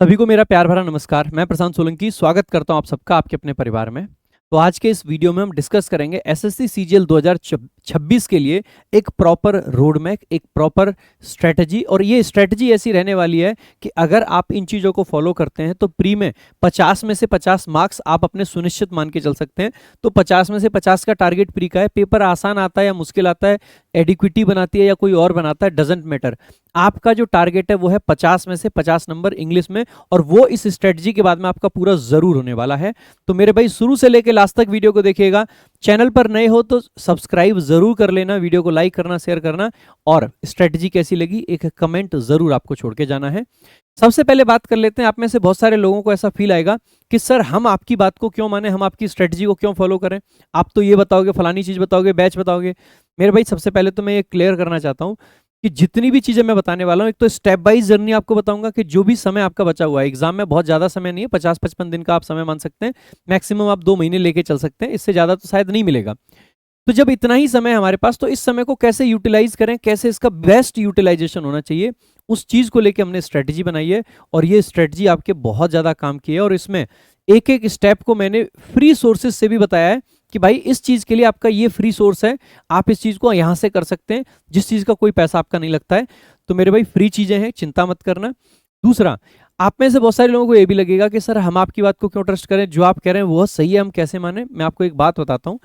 सभी को मेरा प्यार भरा नमस्कार। मैं प्रशांत सोलंकी स्वागत करता हूं आप सबका आपके अपने परिवार में। तो आज के इस वीडियो में हम डिस्कस करेंगे एसएससी सीजीएल 2026 के लिए एक प्रॉपर रोड मैप, एक प्रॉपर स्ट्रेटजी। और ये स्ट्रेटजी ऐसी रहने वाली है कि अगर आप इन चीज़ों को फॉलो करते हैं तो प्री में 50 में से 50 मार्क्स आप अपने सुनिश्चित मान के चल सकते हैं। तो 50 में से 50 का टारगेट प्री का है। पेपर आसान आता है या मुश्किल आता है, एडिक्विटी बनाती है या कोई और बनाता है, डजेंट मैटर। आपका जो टारगेट है वो है 50 में से 50 नंबर इंग्लिश में, और वो इस स्ट्रेटजी के बाद में आपका पूरा जरूर होने वाला है। तो मेरे भाई शुरू से लेकर लास्ट तक वीडियो को देखिएगा। चैनल पर नए हो तो सब्सक्राइब जरूर कर लेना, वीडियो को लाइक करना, शेयर करना, और स्ट्रेटजी कैसी लगी एक कमेंट जरूर आपको छोड़ के जाना है। सबसे पहले बात कर लेते हैं। आप में से बहुत सारे लोगों को ऐसा फील आएगा कि सर हम आपकी बात को क्यों माने, हम आपकी स्ट्रेटजी को क्यों फॉलो करें, आप तो ये बताओगे, फलानी चीज बताओगे, बैच बताओगे। मेरे भाई सबसे पहले तो मैं ये क्लियर करना चाहता हूं कि जितनी भी चीजें मैं बताने वाला हूं, एक तो स्टेप बाइज जर्नी आपको बताऊंगा कि जो भी समय आपका बचा हुआ है, एग्जाम में बहुत ज्यादा समय नहीं है, 50-55 दिन का आप समय मान सकते हैं, मैक्सिमम आप 2 महीने लेके चल सकते हैं, इससे ज्यादा तो शायद नहीं मिलेगा। तो जब इतना ही समय हमारे पास, तो इस समय को कैसे यूटिलाइज करें, कैसे इसका बेस्ट यूटिलाइजेशन होना चाहिए, उस चीज को लेके हमने स्ट्रेटजी बनाई है। और ये स्ट्रेटजी आपके बहुत ज्यादा काम की है, और इसमें एक एक स्टेप को मैंने फ्री सोर्सेज से भी बताया है कि भाई इस चीज के लिए आपका ये फ्री सोर्स है, आप इस चीज को यहां से कर सकते हैं, जिस चीज का कोई पैसा आपका नहीं लगता है। तो मेरे भाई फ्री चीजें हैं, चिंता मत करना। दूसरा, आप में से बहुत सारे लोगों को ये भी लगेगा कि सर हम आपकी बात को क्यों ट्रस्ट करें, जो आप कह रहे हैं वो सही है, हम कैसे माने। मैं आपको एक बात बताता हूं,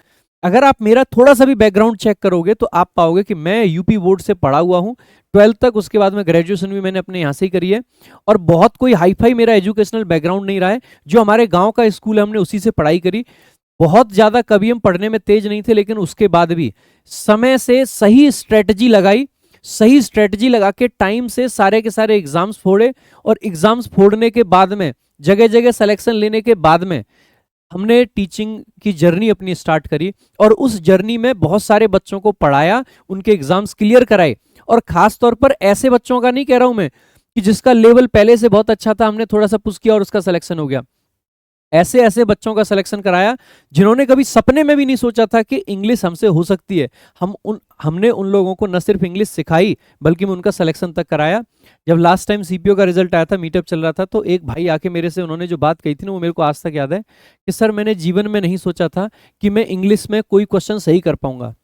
अगर आप मेरा थोड़ा सा भी बैकग्राउंड चेक करोगे तो आप पाओगे कि मैं यूपी बोर्ड से पढ़ा हुआ हूं 12th तक, उसके बाद में ग्रेजुएशन भी मैंने अपने यहाँ से ही करी है। और बहुत कोई हाई फाई मेरा एजुकेशनल बैकग्राउंड नहीं रहा है, जो हमारे गांव का स्कूल है हमने उसी से पढ़ाई करी। बहुत ज्यादा कभी हम पढ़ने में तेज नहीं थे, लेकिन उसके बाद भी समय से सही स्ट्रेटजी लगाई, सही स्ट्रेटजी लगा के टाइम से सारे के सारे एग्जाम्स फोड़े, और एग्जाम्स फोड़ने के बाद में जगह जगह सिलेक्शन लेने के बाद में हमने टीचिंग की जर्नी अपनी स्टार्ट करी। और उस जर्नी में बहुत सारे बच्चों को पढ़ाया, उनके एग्जाम्स क्लियर कराए। और खास तौर पर ऐसे बच्चों का नहीं कह रहा हूं मैं कि जिसका लेवल पहले से बहुत अच्छा था, हमने थोड़ा सा पुश किया और उसका सिलेक्शन हो गया। ऐसे ऐसे बच्चों का सिलेक्शन कराया जिन्होंने कभी सपने में भी नहीं सोचा था कि इंग्लिश हमसे हो सकती है। हमने उन लोगों को न सिर्फ इंग्लिश सिखाई, बल्कि मैं उनका सिलेक्शन तक कराया। जब लास्ट टाइम सीपीओ का रिजल्ट आया था, मीटअप चल रहा था, तो एक भाई आके मेरे से उन्होंने जो बात कही थी ना, वो मेरे को आज तक याद है कि सर मैंने जीवन में नहीं सोचा था कि मैं इंग्लिश में कोई क्वेश्चन सही कर पाऊंगा,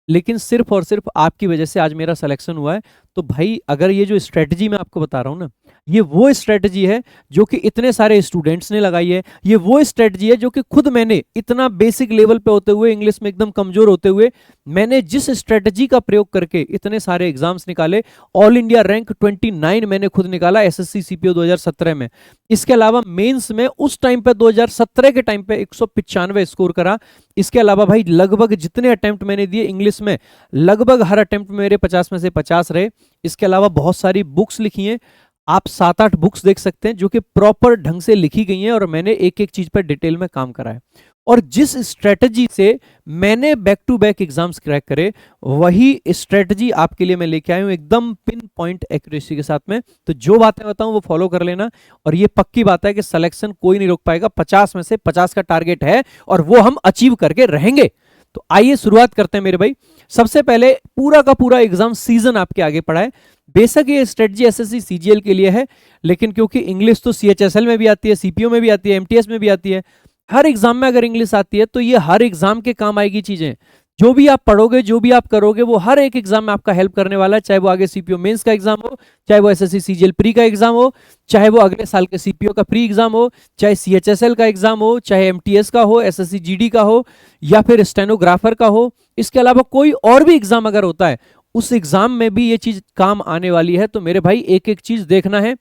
लेकिन सिर्फ और सिर्फ आपकी वजह से आज मेरा सिलेक्शन हुआ है। तो भाई अगर ये जो स्ट्रेटजी मैं आपको बता रहा हूं ना, ये वो स्ट्रेटजी है जो कि इतने सारे स्टूडेंट्स ने लगाई है। ये वो स्ट्रेटजी है जो कि खुद मैंने इतना बेसिक लेवल पे होते हुए, इंग्लिश में एकदम कमजोर होते हुए, मैंने जिस स्ट्रेटजी का प्रयोग करके इतने सारे एग्जाम्स निकाले, ऑल इंडिया रैंक 29 मैंने खुद निकाला एसएससी सीपीओ 2017 में। इसके अलावा मेंस में उस टाइम पे 2017 के टाइम पे 195 स्कोर करा। इसके अलावा भाई लगभग जितने अटेम्प्ट मैंने दिए इंग्लिश में, लगभग हर अटेम्प्ट मेरे 50 में से 50 रहे। इसके अलावा बहुत सारी बुक्स लिखी हैं, आप 7-8 बुक्स देख सकते हैं जो कि प्रॉपर ढंग से लिखी गई हैं, और मैंने एक एक चीज पर डिटेल में काम करा है। और जिस स्ट्रेटजी से मैंने back to back exams crack करे, वही स्ट्रेटजी आपके लिए मैं लेके आया हूं, एकदम पिन पॉइंट एक्यूरेसी के साथ में। तो जो बातें बताऊं वो फॉलो कर लेना, और ये पक्की बात है कि सिलेक्शन कोई नहीं रोक पाएगा। 50 में से 50 का टारगेट है, और वो हम अचीव करके रहेंगे। तो आइए शुरुआत करते हैं मेरे भाई। सबसे पहले पूरा का पूरा एग्जाम सीजन आपके आगे पड़ा है। बेशक ये स्ट्रेटजी एसएससी सीजीएल के लिए है, लेकिन क्योंकि इंग्लिश तो सीएचएसएल में भी आती है, सीपीओ में भी आती है, एमटीएस में भी आती है, हर एग्जाम में अगर इंग्लिश आती है तो ये हर एग्जाम के काम आएगी चीजें। जो भी आप पढ़ोगे, जो भी आप करोगे, वो हर एक एग्जाम में आपका हेल्प करने वाला है। चाहे वो आगे सीपीओ मेंस का एग्जाम हो, चाहे वो एसएससी सीजीएल प्री का एग्जाम हो, चाहे वो अगले साल के सीपीओ का प्री एग्जाम हो, चाहे सीएचएसएल का एग्जाम हो, चाहे एमटीएस का हो, एसएससी जीडी का हो, या फिर स्टेनोग्राफर का हो। इसके अलावा कोई और भी एग्जाम अगर होता है, उस एग्जाम में भी ये चीज काम आने वाली है। तो मेरे भाई एक एक चीज देखना है।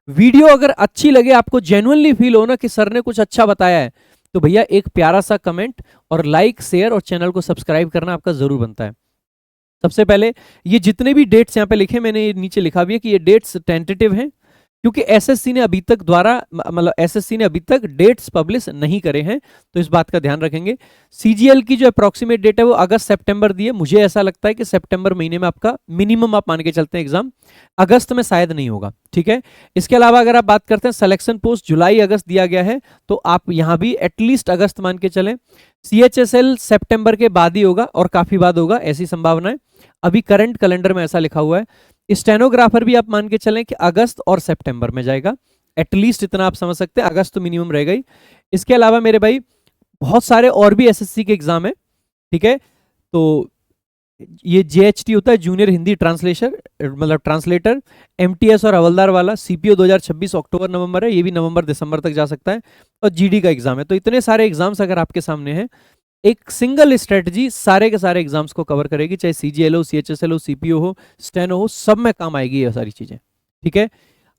वीडियो अगर अच्छी लगे, आपको जेन्युइनली फील हो ना कि सर ने कुछ अच्छा बताया है, तो भैया एक प्यारा सा कमेंट और लाइक, शेयर और चैनल को सब्सक्राइब करना आपका जरूर बनता है। सबसे पहले ये जितने भी डेट्स यहाँ पे लिखे, मैंने ये नीचे लिखा भी है कि ये डेट्स टेंटेटिव हैं, क्योंकि एसएससी ने अभी तक एसएससी ने अभी तक डेट्स पब्लिश नहीं करे हैं, तो इस बात का ध्यान रखेंगे। सीजीएल की जो अप्रोक्सीमेट डेट है वो अगस्त सितंबर दी है। मुझे ऐसा लगता है कि सितंबर महीने में आपका मिनिमम आप मान के चलते हैं एग्जाम, अगस्त में शायद नहीं होगा, ठीक है। इसके अलावा अगर आप बात करते हैं सिलेक्शन पोस्ट जुलाई अगस्त दिया गया है, तो आप यहां भी एटलीस्ट अगस्त मान के चलें। सीएचएसएल सितंबर के बाद ही होगा, और काफी बाद होगा, ऐसी संभावना है। अभी करंट कैलेंडर में ऐसा लिखा हुआ है। स्टेनोग्राफर भी आप मान के चलें कि अगस्त और सितंबर में जाएगा। एटलीस्ट इतना आप समझ सकते हैं, अगस्त तो मिनिमम रहेगा ही। इसके अलावा मेरे भाई बहुत सारे और भी एसएससी के एग्जाम है, ठीक है। तो ये जेएचटी होता है, जूनियर हिंदी ट्रांसलेशन, मतलब ट्रांसलेटर। एमटीएस और हवलदार वाला सीपीओ 2026 अक्टूबर नवंबर है, ये भी नवंबर दिसंबर तक जा सकता है। और जीडी का एग्जाम है। तो इतने सारे एग्जाम्स अगर आपके सामने हैं, एक सिंगल स्ट्रेटजी सारे के सारे एग्जाम्स को कवर करेगी, चाहे सीजीएल हो, सीएचएसएल हो, सीपीओ हो, स्टेनो हो, सब में काम आएगी ये सारी चीजें, ठीक है।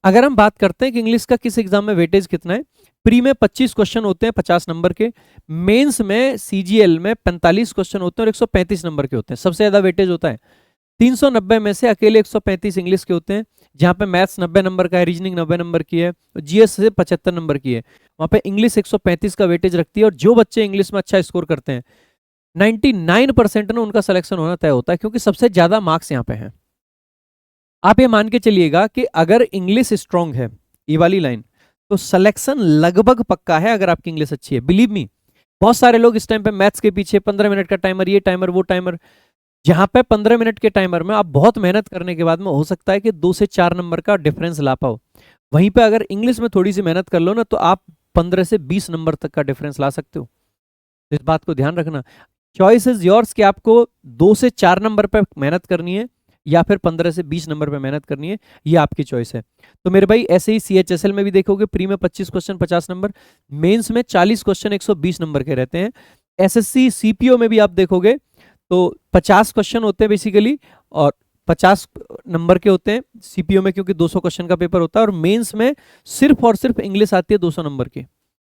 अगर हम बात करते हैं कि इंग्लिश का किस एग्जाम में वेटेज कितना है, प्री में 25 क्वेश्चन होते हैं 50 नंबर के, मेंस में सीजीएल में 45 क्वेश्चन होते हैं और 135 नंबर के होते हैं, सबसे ज्यादा वेटेज होता है। 390 में से अकेले 135 इंग्लिश के होते हैं, जहां पे मैथ्स 90 नंबर का है, रीजनिंग 90 नंबर की है, जीएस से 75 नंबर की है। वहां पे इंग्लिश 135 का वेटेज रखती है, और जो बच्चे इंग्लिश में अच्छा स्कोर करते हैं 99% ना उनका सिलेक्शन होना तय होता है, क्योंकि सबसे ज्यादा मार्क्स यहाँ पे हैं। आप ये मान के चलिएगा कि अगर इंग्लिश स्ट्रांग है, ये वाली लाइन, तो सिलेक्शन लगभग पक्का है अगर आपकी इंग्लिश अच्छी है। बिलीव मी, बहुत सारे लोग इस टाइम पे मैथ्स के पीछे 15 मिनट का टाइमर, ये टाइमर वो टाइमर, जहां पे 15 मिनट के टाइमर में आप बहुत मेहनत करने के बाद में हो सकता है कि 2 से 4 नंबर का डिफरेंस ला पाओ, वहीं पे अगर इंग्लिश में थोड़ी सी मेहनत कर लो ना, तो आप 15 से 20 नंबर तक का डिफरेंस ला सकते हो। इस बात को ध्यान रखना। चॉइस इज योर्स कि आपको 2 से 4 नंबर पे मेहनत करनी है या फिर 15 से 20 नंबर पे मेहनत करनी है, ये आपकी चॉइस है। तो मेरे भाई ऐसे ही सीएचएसएल में भी देखोगे, प्री में 25 क्वेश्चन 50 नंबर, मेंस में 40 क्वेश्चन 120 नंबर के रहते हैं। एसएससी सीपीओ में भी आप देखोगे तो 50 क्वेश्चन होते हैं बेसिकली, और 50 नंबर के होते हैं सीपीओ में, क्योंकि 200 क्वेश्चन का पेपर होता है। और मेंस में सिर्फ और सिर्फ इंग्लिश आती है 200 नंबर की,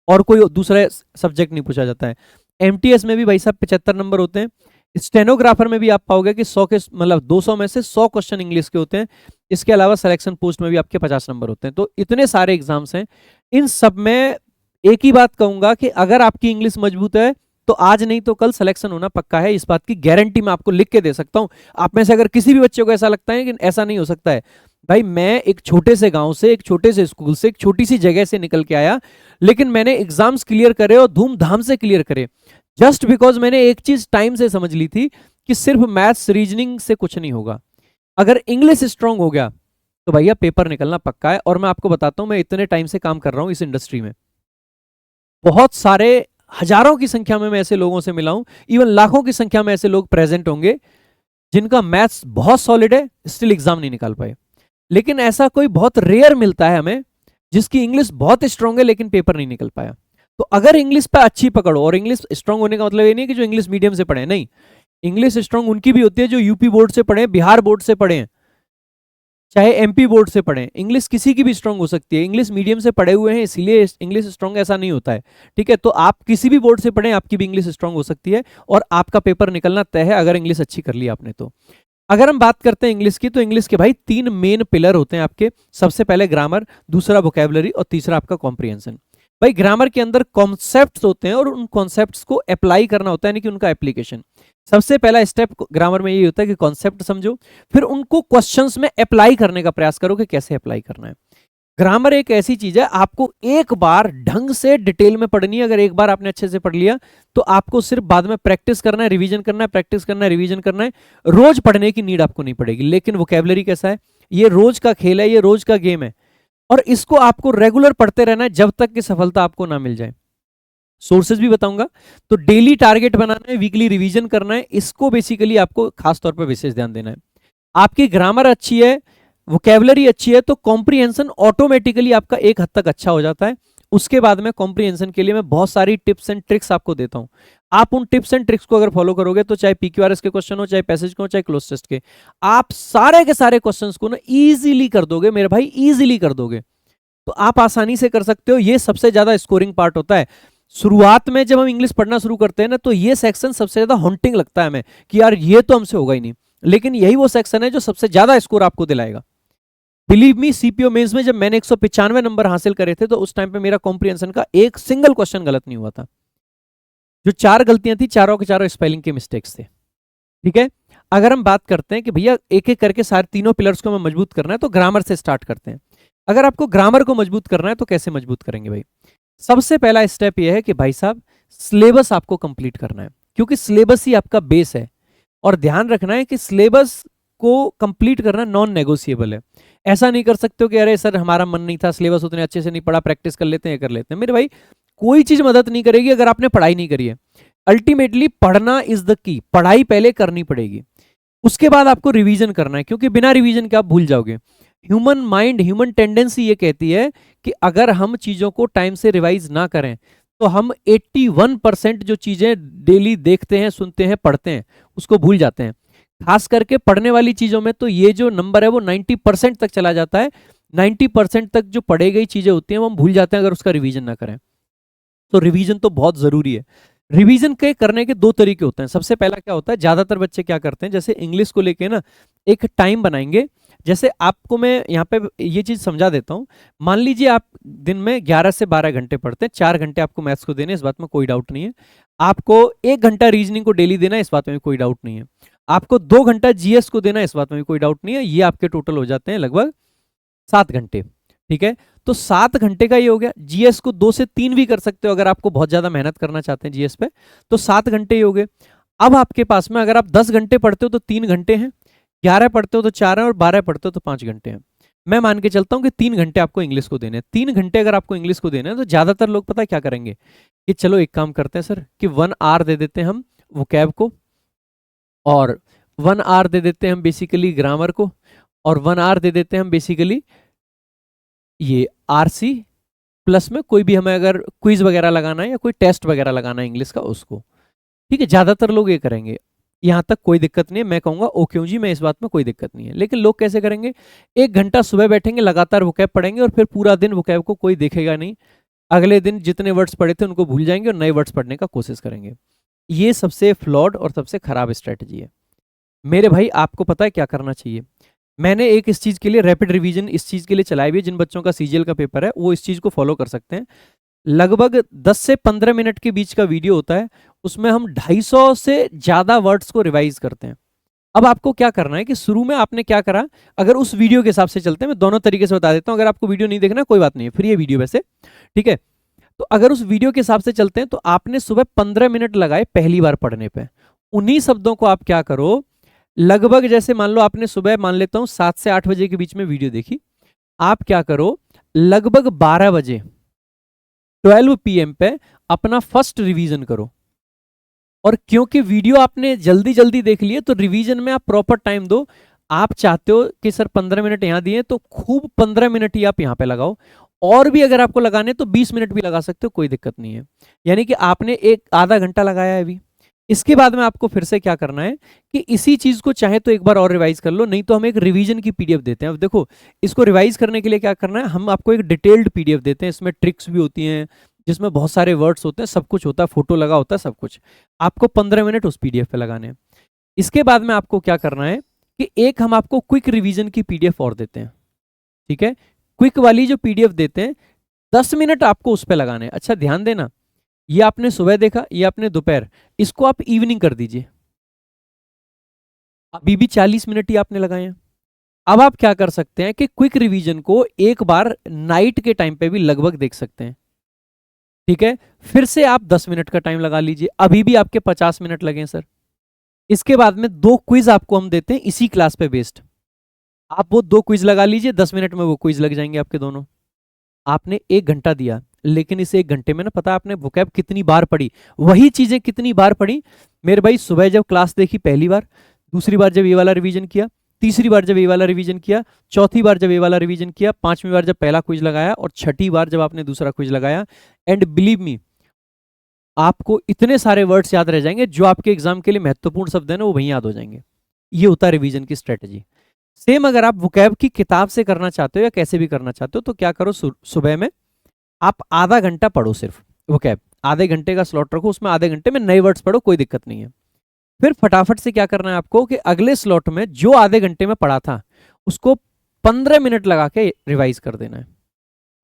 और कोई दूसरा सब्जेक्ट नहीं पूछा जाता है। एमटीएस में भी भाई साहब 75 नंबर होते हैं। स्टेनोग्राफर में भी आप पाओगे कि 100 के मतलब 200 में से 100 क्वेश्चन इंग्लिश के होते हैं। इसके अलावा सिलेक्शन पोस्ट में भी आपके 50 नंबर होते हैं। तो इतने सारे एग्जाम्स हैं, इन सब में एक ही बात कहूंगा कि अगर आपकी इंग्लिश मजबूत है तो आज नहीं तो कल सिलेक्शन होना पक्का है। इस बात की गारंटी मैं आपको लिख के दे सकता हूं। आप में से अगर किसी भी बच्चे को ऐसा लगता है कि ऐसा नहीं हो सकता है, भाई मैं एक छोटे से गांव से, एक छोटे से स्कूल से, एक छोटी सी जगह से निकल के आया, लेकिन मैंने एग्जाम्स क्लियर करे और धूमधाम से क्लियर करे, जस्ट बिकॉज मैंने एक चीज टाइम से समझ ली थी कि सिर्फ मैथ्स रीजनिंग से कुछ नहीं होगा। अगर इंग्लिश स्ट्रांग हो गया तो भैया पेपर निकलना पक्का है। और मैं आपको बताता हूं, मैं इतने टाइम से काम कर रहा हूं इस इंडस्ट्री में, बहुत सारे हजारों की संख्या में मैं ऐसे लोगों से मिला हूं, इवन लाखों की संख्या में ऐसे लोग प्रेजेंट होंगे जिनका मैथ्स बहुत सॉलिड है, स्टिल एग्जाम नहीं निकाल पाए। लेकिन ऐसा कोई बहुत रेयर मिलता है हमें जिसकी इंग्लिश बहुत स्ट्रांग है लेकिन पेपर नहीं निकल पाया। तो अगर इंग्लिश पे अच्छी पकड़ो, और इंग्लिश स्ट्रांग होने का मतलब ये नहीं कि जो इंग्लिश मीडियम से पढ़े, नहीं, इंग्लिश स्ट्रांग उनकी भी होती है जो यूपी बोर्ड से पढ़े, बिहार बोर्ड से पढ़े, चाहे एमपी बोर्ड से पढ़े। इंग्लिश किसी की भी स्ट्रांग हो सकती है, इंग्लिश मीडियम से पढ़े हुए हैं इसलिए इंग्लिश स्ट्रांग ऐसा नहीं होता है, ठीक है। तो आप किसी भी बोर्ड से पढ़े, आपकी भी इंग्लिश स्ट्रांग हो सकती है और आपका पेपर निकलना तय है अगर इंग्लिश अच्छी कर ली आपने तो। अगर हम बात करते हैं इंग्लिश की, तो इंग्लिश के भाई 3 मेन पिलर होते हैं आपके। सबसे पहले ग्रामर, दूसरा वोकैबुलरी और तीसरा आपका कॉम्प्रिहेंशन। भाई ग्रामर के अंदर कॉन्सेप्ट्स होते हैं और उन कॉन्सेप्ट्स को अप्लाई करना होता है, यानी कि उनका एप्लीकेशन। सबसे पहला स्टेप ग्रामर में ये होता है कि कॉन्सेप्ट समझो, फिर उनको क्वेश्चंस में अप्लाई करने का प्रयास करो कि कैसे अप्लाई करना है। ग्रामर एक ऐसी चीज है, आपको एक बार ढंग से डिटेल में पढ़नी है। अगर एक बार आपने अच्छे से पढ़ लिया तो आपको सिर्फ बाद में प्रैक्टिस करना है, रिवीजन करना है, प्रैक्टिस करना है, रिवीजन करना है। रोज पढ़ने की नीड आपको नहीं पड़ेगी। लेकिन वोकैबुलरी कैसा है, ये रोज का खेल है, ये रोज का गेम है, और इसको आपको रेगुलर पढ़ते रहना है जब तक कि सफलता आपको ना मिल जाए। सोर्सेज भी बताऊंगा। तो डेली टारगेट बनाना है, वीकली रिवीजन करना है, इसको बेसिकली आपको खास तौर पर विशेष ध्यान देना है। आपकी ग्रामर अच्छी है, वोकैबुलरी अच्छी है, तो कॉम्प्रिहेंशन ऑटोमेटिकली आपका एक हद तक अच्छा हो जाता है। उसके बाद में कॉम्प्रिहेंशन के लिए मैं बहुत सारी टिप्स एंड ट्रिक्स आपको देता हूं। आप उन टिप्स एंड ट्रिक्स को अगर फॉलो करोगे तो चाहे पीक्यूआरएस के क्वेश्चन हो, चाहे पैसेज के हो, चाहे क्लोज टेस्ट के, आप सारे के सारे क्वेश्चंस को ना इजीली कर दोगे मेरे भाई, इजीली कर दोगे। तो आप आसानी से कर सकते हो। ये सबसे ज्यादा स्कोरिंग पार्ट होता है। शुरुआत में जब हम इंग्लिश पढ़ना शुरू करते हैं ना, तो ये सेक्शन सबसे ज्यादा हॉन्टिंग लगता है हमें कि यार ये तो हमसे होगा ही नहीं, लेकिन यही वो सेक्शन है जो सबसे ज्यादा स्कोर आपको दिलाएगा। बिलीव मी, सीपीओ मेंस में जब मैंने 195 नंबर हासिल करे थे तो उस टाइम पे मेरा कॉम्प्रिहेंशन का एक सिंगल क्वेश्चन गलत नहीं हुआ था। जो 4 गलतियां थी, चारों के चारों स्पेलिंग के मिस्टेक्स थे, ठीक है। अगर हम बात करते हैं कि भैया एक एक करके सारे तीनों पिलर्स को हमें मजबूत करना है, तो ग्रामर से स्टार्ट करते हैं। अगर आपको ग्रामर को मजबूत करना है तो कैसे मजबूत करेंगे भाई? सबसे पहला स्टेप यह है कि भाई साहब सिलेबस आपको कंप्लीट करना है, क्योंकि सिलेबस ही आपका बेस है। और ध्यान रखना है कि सिलेबस उसको कंप्लीट करना नॉन नेगोशिएबल है। ऐसा नहीं कर सकते हो कि अरे सर हमारा मन नहीं था, सिलेबस उतने अच्छे से नहीं पढ़ा, प्रैक्टिस कर लेते हैं, कर लेते हैं। मेरे भाई कोई चीज मदद नहीं करेगी अगर आपने पढ़ाई नहीं करी है। अल्टीमेटली पढ़ना इज द की, पढ़ाई पहले करनी पड़ेगी, उसके बाद आपको रिवीजन करना है, क्योंकि बिना रिवीजन के आप भूल जाओगे। ह्यूमन माइंड, ह्यूमन टेंडेंसी ये कहती है कि अगर हम चीजों को टाइम से रिवाइज ना करें तो हम 81% जो चीजें डेली देखते हैं, सुनते हैं, पढ़ते हैं, उसको भूल जाते हैं। खास करके पढ़ने वाली चीजों में तो ये जो नंबर है वो 90% तक चला जाता है। 90% तक जो पढ़ी गई चीजें होती हैं वो हम भूल जाते हैं अगर उसका रिवीजन ना करें। तो रिवीजन तो बहुत जरूरी है। रिवीजन के करने के दो तरीके होते हैं। सबसे पहला क्या होता है, ज्यादातर बच्चे क्या करते हैं, जैसे इंग्लिश को लेके ना एक टाइम बनाएंगे। जैसे आपको मैं यहाँ पे ये चीज समझा देता हूँ। मान लीजिए आप दिन में 11 से 12 घंटे पढ़ते हैं, 4 घंटे आपको मैथ्स को देने, इस बात में कोई डाउट नहीं है। आपको 1 घंटा रीजनिंग को डेली देना है, इस बात में भी कोई डाउट नहीं है। आपको 2 घंटा जीएस को देना है, इस बात में भी कोई डाउट नहीं है। ये आपके टोटल हो जाते हैं लगभग 7 घंटे। ठीक है, तो 7 घंटे का ये हो गया। जीएस को 2 से 3 भी कर सकते हो अगर आपको बहुत ज्यादा मेहनत करना चाहते हैं जीएस पे, तो 7 घंटे ही हो गए। अब आपके पास में अगर आप 10 घंटे पढ़ते हो तो 3 घंटे हैं, 11 पढ़ते हो तो 4 है, और 12 पढ़ते हो तो 5 घंटे हैं। मैं मान के चलता हूं कि 3 घंटे आपको इंग्लिश को देने हैं। 3 घंटे अगर आपको इंग्लिश को देने हैं तो ज्यादातर लोग पता है क्या करेंगे कि चलो एक काम करते हैं सर कि 1 आवर दे देते हैं हम वोकैब को, और 1 आवर दे देते हैं हम बेसिकली ग्रामर को, और 1 आवर दे देते हैं हम बेसिकली ये आरसी, प्लस में कोई भी हमें अगर क्विज वगैरह लगाना है या कोई टेस्ट वगैरह लगाना है इंग्लिश का उसको। ठीक है, ज्यादातर लोग ये करेंगे, यहां तक कोई दिक्कत नहीं है। मैं कहूंगा ओके जी, मैं इस बात में कोई दिक्कत नहीं है। लेकिन लोग कैसे करेंगे, 1 घंटा सुबह बैठेंगे, लगातार वोकैब पढ़ेंगे, और फिर पूरा दिन वोकैब को कोई देखेगा नहीं। अगले दिन जितने वर्ड्स पढ़े थे उनको भूल जाएंगे और नए वर्ड्स पढ़ने का कोशिश करेंगे। ये सबसे फ्लॉड और सबसे खराब स्ट्रेटजी है। मेरे भाई आपको पता है क्या करना चाहिए। मैंने एक इस चीज के लिए रैपिड रिवीजन इस चीज के लिए चलाई हुई है। जिन बच्चों का सीजीएल का पेपर है वो इस चीज को फॉलो कर सकते हैं। लगभग 10 से 15 मिनट के बीच का वीडियो होता है, उसमें हम 250 से ज्यादा वर्ड्स को रिवाइज करते हैं। अब आपको क्या करना है कि शुरू में आपने क्या करा, अगर उस वीडियो के हिसाब से चलते हैं, मैं दोनों तरीके से बता देता हूं। अगर आपको वीडियो नहीं देखना कोई बात नहीं है, फ्री है वीडियो वैसे, ठीक है। तो अगर उस वीडियो के हिसाब से चलते हैं तो आपने सुबह 15 मिनट लगाए पहली बार पढ़ने पे। उन्हीं शब्दों को आप क्या करो, लगभग जैसे मान लो आपने सुबह मान लेता हूं 7 से 8 बजे के बीच में वीडियो देखी, आप क्या करो लगभग 12 बजे 12 PM पे अपना फर्स्ट रिवीजन करो। और क्योंकि वीडियो आपने जल्दी जल्दी देख लिए तो रिवीजन में आप प्रॉपर टाइम दो। आप चाहते हो कि सर 15 मिनट यहां दिए तो खूब 15 मिनट ही आप यहां पे लगाओ, और भी अगर आपको लगाने तो 20 मिनट भी लगा सकते हो, कोई दिक्कत नहीं है। यानी कि आपने एक आधा घंटा लगाया है अभी। इसके बाद में आपको फिर से क्या करना है कि इसी चीज को चाहे तो एक बार और रिवाइज कर लो, नहीं तो हम एक रिवीजन की पीडीएफ देते हैं। अब देखो, इसको रिवाइज करने के लिए क्या करना है, हम आपको एक डिटेल्ड पीडीएफ देते हैं। इसमें ट्रिक्स भी होती हैं, जिसमें बहुत सारे वर्ड्स होते हैं, सब कुछ होता है, फोटो लगा होता है, सब कुछ। आपको 15 मिनट उस पीडीएफ पे लगाने हैं। इसके बाद में आपको क्या करना है कि एक हम आपको क्विक रिवीजन की पीडीएफ और देते हैं। ठीक है, क्विक वाली जो पीडीएफ देते हैं 10 मिनट आपको उस पर लगाने हैं। अच्छा ध्यान देना, ये आपने सुबह देखा, ये आपने दोपहर, इसको आप इवनिंग कर दीजिए। अभी भी 40 मिनट ही आपने लगाए हैं। अब आप क्या कर सकते हैं कि क्विक रिवीजन को एक बार नाइट के टाइम पे भी लगभग देख सकते हैं। ठीक है, फिर से आप 10 मिनट का टाइम लगा लीजिए, अभी भी आपके 50 मिनट लगे सर। इसके बाद में 2 क्विज आपको हम देते हैं इसी क्लास पे बेस्ड, आप वो 2 क्विज लगा लीजिए, 10 मिनट में वो क्विज लग जाएंगे आपके दोनों। आपने 1 घंटा दिया, लेकिन इस 1 घंटे में ना पता आपने वोकैब कितनी बार पढ़ी, वही चीजें कितनी बार पढ़ी। मेरे भाई सुबह जब क्लास देखी पहली बार, दूसरी बार जब ये वाला रिवीजन किया, तीसरी बार जब ये वाला रिवीजन किया, चौथी बार जब ये वाला रिवीजन किया, 5वीं बार जब पहला क्विज लगाया, और 6ठी बार जब आपने दूसरा क्विज लगाया, एंड बिलीव मी आपको इतने सारे वर्ड्स याद रह जाएंगे जो आपके एग्जाम के लिए महत्वपूर्ण शब्द है ना, वो वहीं याद हो जाएंगे। ये होता है रिवीजन की स्ट्रेटजी। सेम अगर आप वोकैब की किताब से करना चाहते हो या कैसे भी करना चाहते हो तो क्या करो, सुबह में आप आधा घंटा पढ़ो सिर्फ वोकैब, आधे घंटे का स्लॉट रखो, उसमें आधे घंटे में नए वर्ड्स पढ़ो, कोई दिक्कत नहीं है। फिर फटाफट से क्या करना है आपको कि अगले स्लॉट में जो आधे घंटे में पढ़ा था उसको 15 मिनट लगा के रिवाइज कर देना है।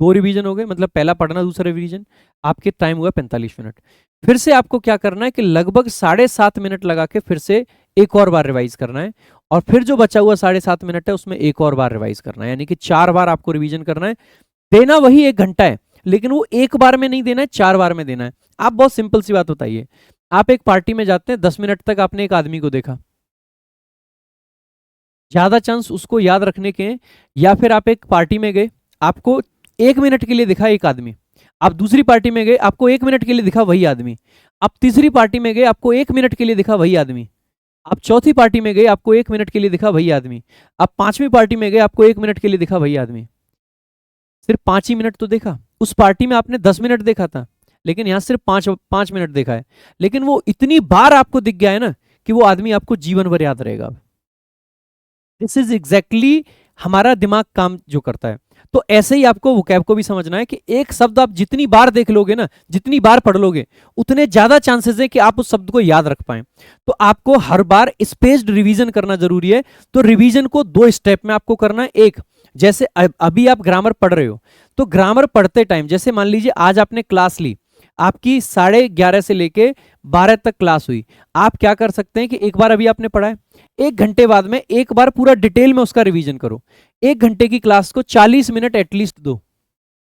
2 रिवीजन हो गए, मतलब पहला पढ़ना दूसरा रिवीजन, आपके टाइम हुआ 45 मिनट। फिर से आपको क्या करना है कि लगभग 7.5 मिनट लगा के फिर से एक और बार रिवाइज करना है, और फिर जो बचा हुआ 7.5 मिनट है उसमें एक और बार रिवाइज करना है। यानी कि 4 बार आपको रिवीजन करना है। देना वही 1 घंटा है, लेकिन वो एक बार में नहीं देना है, 4 बार में देना है। आप बहुत सिंपल सी बात बताइए, आप एक पार्टी में जाते हैं, 10 मिनट तक आपने एक आदमी को देखा, ज्यादा चांस उसको याद रखने के हैं। या फिर आप एक पार्टी में गए, आपको 1 मिनट के लिए दिखा एक आदमी, आप दूसरी पार्टी में गए, आपको 1 मिनट के लिए दिखा वही आदमी, आप तीसरी पार्टी में गए, आपको 1 मिनट के लिए दिखा वही आदमी, आप चौथी पार्टी में गए, आपको 1 मिनट के लिए दिखा वही आदमी, आप पांचवी पार्टी में गए, आपको 1 मिनट के लिए दिखा वही आदमी। सिर्फ 5 ही मिनट तो देखा, उस पार्टी में आपने 10 मिनट देखा था, लेकिन यहां सिर्फ 5 मिनट देखा है, लेकिन वो इतनी बार आपको दिख गया है ना कि वो आदमी आपको जीवन भर याद रहेगा। दिस इज एग्जैक्टली हमारा दिमाग काम जो करता है। तो ऐसे ही आपको वोकैब को भी समझना है कि एक शब्द आप जितनी बार देख लोगे ना, जितनी बार पढ़ लोगे, उतने ज्यादा चांसेस है कि आप उस शब्द को याद रख पाए। तो आपको हर बार स्पेस्ड रिवीजन करना जरूरी है। तो रिवीजन को 2 स्टेप में आपको करना है। एक, जैसे अभी आप ग्रामर पढ़ रहे हो, तो ग्रामर पढ़ते टाइम, जैसे मान लीजिए आज आपने क्लास ली, आपकी 11:30 से लेके 12 तक क्लास हुई, आप क्या कर सकते हैं कि एक बार अभी आपने पढ़ा है, 1 घंटे बाद में एक बार पूरा डिटेल में उसका रिवीजन करो। 1 घंटे की क्लास को 40 मिनट एटलीस्ट दो,